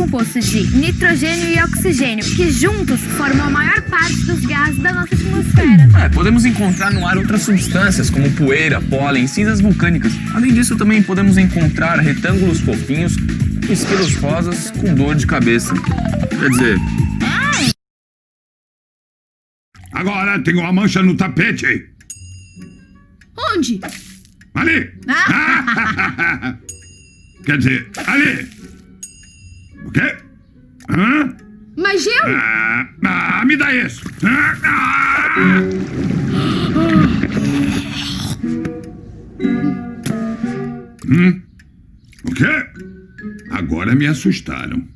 compostos de nitrogênio e oxigênio, que juntos formam a maior parte dos gases da nossa atmosfera. Podemos encontrar no ar outras substâncias, como poeira, pólen e cinzas vulcânicas. Além disso, também podemos encontrar retângulos fofinhos e esquilos rosas com dor de cabeça. Quer dizer... Agora tem uma mancha no tapete. Onde? Ali! Quer dizer, ali! O quê? Hã? Mas eu? Me dá isso! O quê? Agora me assustaram.